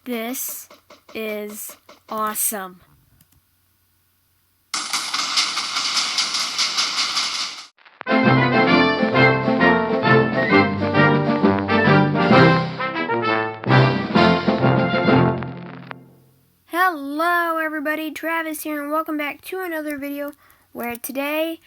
This is awesome. Hello everybody, Travis here, and welcome back to another video where today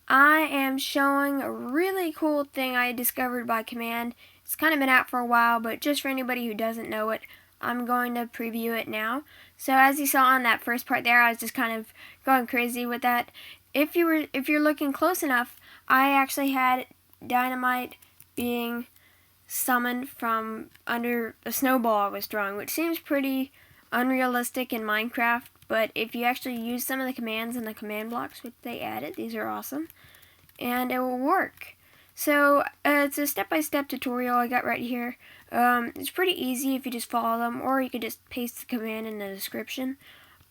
I am showing a really cool thing I discovered by command. It's kind of been out for a while, but just for anybody who doesn't know it, I'm going to preview it now. So as you saw on that first part there, I was just kind of going crazy with that. If you're looking close enough, I actually had dynamite being summoned from under a snowball I was throwing, which seems pretty unrealistic in Minecraft, but if you actually use some of the commands in the command blocks which they added, these are awesome, and it will work. So it's a step-by-step tutorial I got right here. It's pretty easy if you just follow them, or you could just paste the command in the description.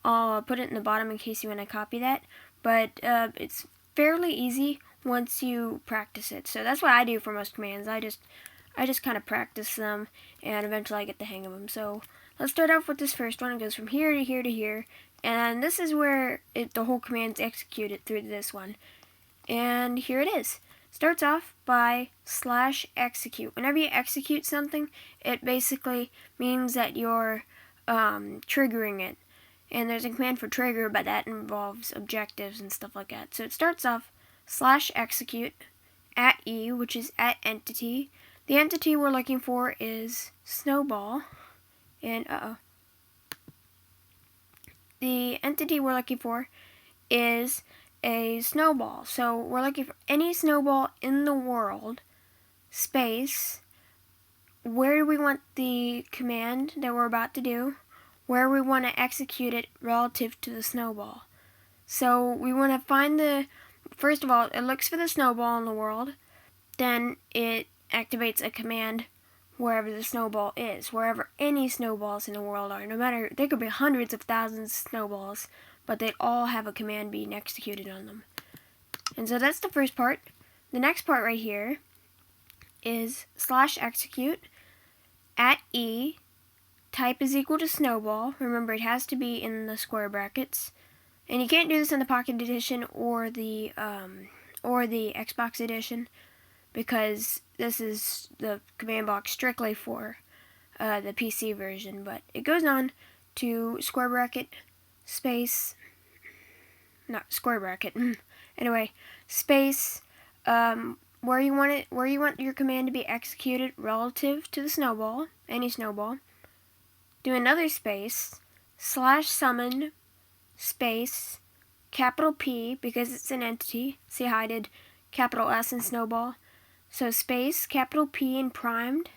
I'll put it in the bottom in case you want to copy that, but it's fairly easy once you practice it. So that's what I do for most commands. I just kind of practice them, and eventually I get the hang of them. So let's start off with this first one. It goes from here to here to here, and this is where the whole command's executed through this one. And here it is. Starts off by /execute. Whenever you execute something, it basically means that you're triggering it. And there's a command for trigger, but that involves objectives and stuff like that. So it starts off /execute @e, which is @entity. The entity we're looking for is Snowball. And the entity we're looking for is a snowball. So we're looking for any snowball in the world, space, where do we want the command that we're about to do, where we want to execute it relative to the snowball. So we want to find first of all, it looks for the snowball in the world, then it activates a command wherever the snowball is, wherever any snowballs in the world are. No matter, there could be hundreds of thousands of snowballs, but they all have a command being executed on them. And so that's the first part. The next part right here is /execute @e, type is equal to Snowball. Remember, it has to be in the square brackets. And you can't do this in the Pocket Edition or the Xbox Edition, because this is the command block strictly for the PC version. But it goes on to square bracket, space, not square bracket, anyway, space, where you want your command to be executed relative to the snowball, any snowball. Do another space, /summon, space, capital P, because it's an entity. See how I did capital S in Snowball? So space, capital P in primed,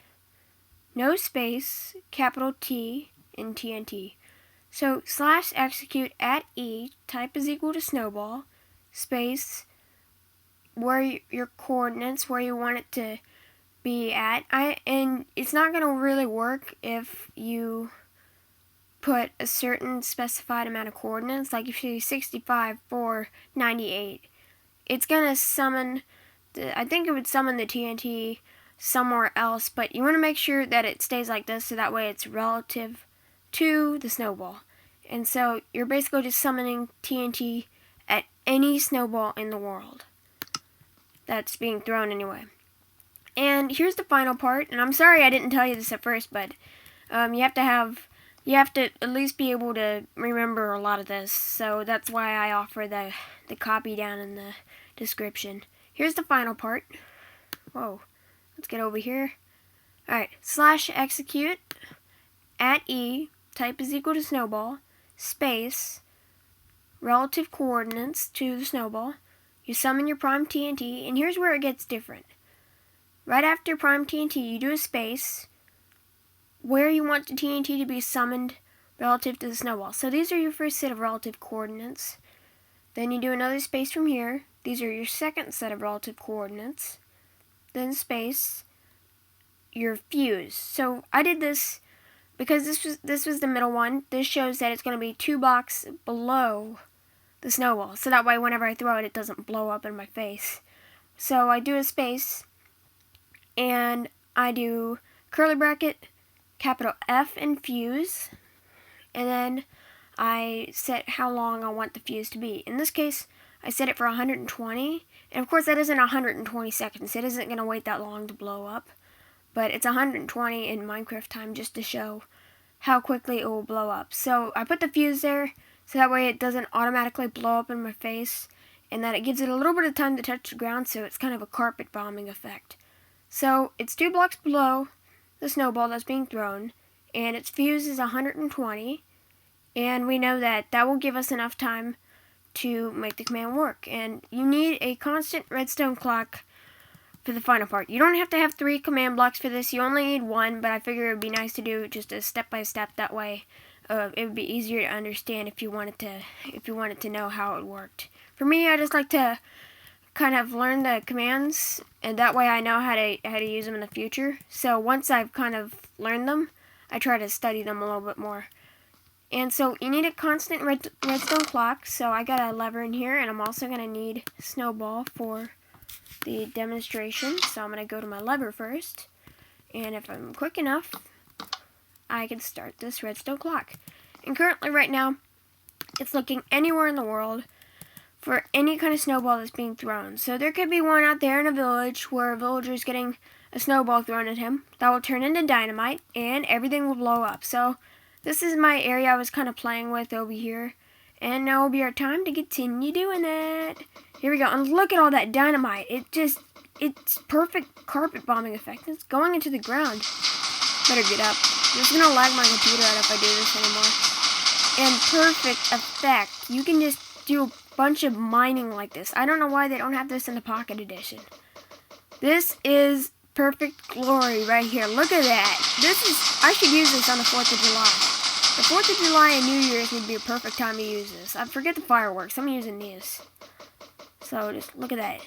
no space, capital T in TNT. So /execute @e, type is equal to Snowball, space, where your coordinates, where you want it to be at. And it's not going to really work if you put a certain specified amount of coordinates, like if you do 65, 4, 98. It's going to summon, I think it would summon the TNT somewhere else, but you want to make sure that it stays like this, so that way it's relative to the snowball. And so you're basically just summoning TNT at any snowball in the world that's being thrown anyway. And here's the final part, and I'm sorry I didn't tell you this at first, but you have to at least be able to remember a lot of this, so that's why I offer the copy down in the description. Here's the final part. Whoa, let's get over here. Alright, /execute @e, type is equal to Snowball, space, relative coordinates to the snowball. You summon your prime TNT, and here's where it gets different. Right after prime TNT, you do a space where you want the TNT to be summoned relative to the snowball. So these are your first set of relative coordinates. Then you do another space from here. These are your second set of relative coordinates. Then space, your fuse. So I did this because this was the middle one. This shows that it's going to be 2 blocks below the snowball, so that way whenever I throw it, it doesn't blow up in my face. So I do a space, and I do curly bracket, capital F in Fuse, and then I set how long I want the fuse to be. In this case, I set it for 120, and of course that isn't 120 seconds. It isn't going to wait that long to blow up, but it's 120 in Minecraft time just to show how quickly it will blow up. So I put the fuse there so that way it doesn't automatically blow up in my face, and that it gives it a little bit of time to touch the ground, so it's kind of a carpet bombing effect. So it's 2 blocks below the snowball that's being thrown, and its fuse is 120, and we know that that will give us enough time to make the command work. And you need a constant redstone clock for the final part. You don't have to have 3 command blocks for this. You only need 1, but I figure it would be nice to do just a step-by-step. That way it would be easier to understand if you wanted to know how it worked. For me, I just like to kind of learn the commands, and that way I know how to use them in the future. So once I've kind of learned them, I try to study them a little bit more. And so you need a constant redstone clock. So I got a lever in here, and I'm also going to need Snowball for the demonstration. So I'm going to go to my lever first, and if I'm quick enough, I can start this redstone clock. And currently right now, it's looking anywhere in the world for any kind of snowball that's being thrown. So there could be one out there in a village where a villager is getting a snowball thrown at him. That will turn into dynamite, and everything will blow up. So this is my area I was kind of playing with over here. And now will be our time to continue doing that. Here we go. And look at all that dynamite. It's perfect carpet bombing effect. It's going into the ground. Better get up. I'm just going to lag my computer out if I do this anymore. And perfect effect. You can just do a bunch of mining like this. I don't know why they don't have this in the Pocket Edition. This is perfect glory right here. Look at that. I should use this on the 4th of July. The 4th of July and New Year's would be a perfect time to use this. I forget the fireworks. I'm using these. So just look at that.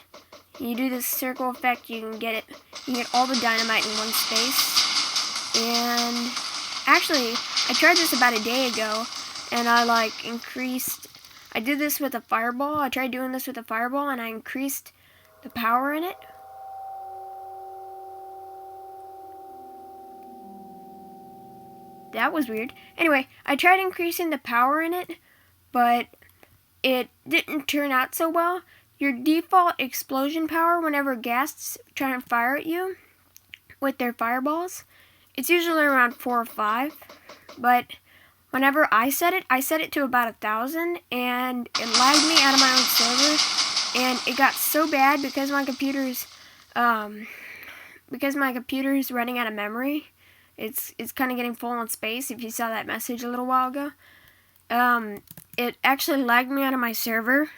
You do this circle effect, you can get it. You can get all the dynamite in one space. And actually, I tried this about a day ago, and I did this with a fireball. I tried doing this with a fireball, and I increased the power in it. That was weird. Anyway, I tried increasing the power in it, but it didn't turn out so well. Your default explosion power whenever ghasts try and fire at you with their fireballs, it's usually around 4 or 5. But whenever I set it to about 1,000, and it lagged me out of my own server, and it got so bad because my computer's running out of memory. It's kind of getting full on space, if you saw that message a little while ago. It actually lagged me out of my server,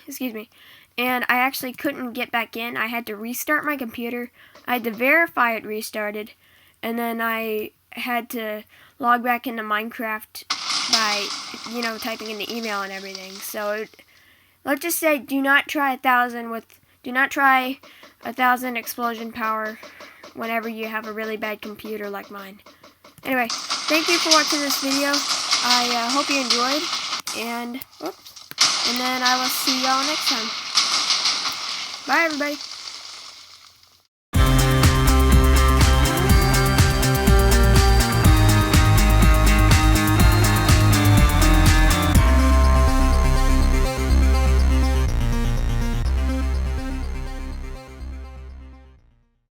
excuse me, and I actually couldn't get back in. I had to restart my computer. I had to verify it restarted, and then I had to log back into Minecraft by, typing in the email and everything. So, let's just say, do not try 1,000 explosion power whenever you have a really bad computer like mine. Anyway, thank you for watching this video. I hope you enjoyed, and then I will see y'all next time. Bye, everybody.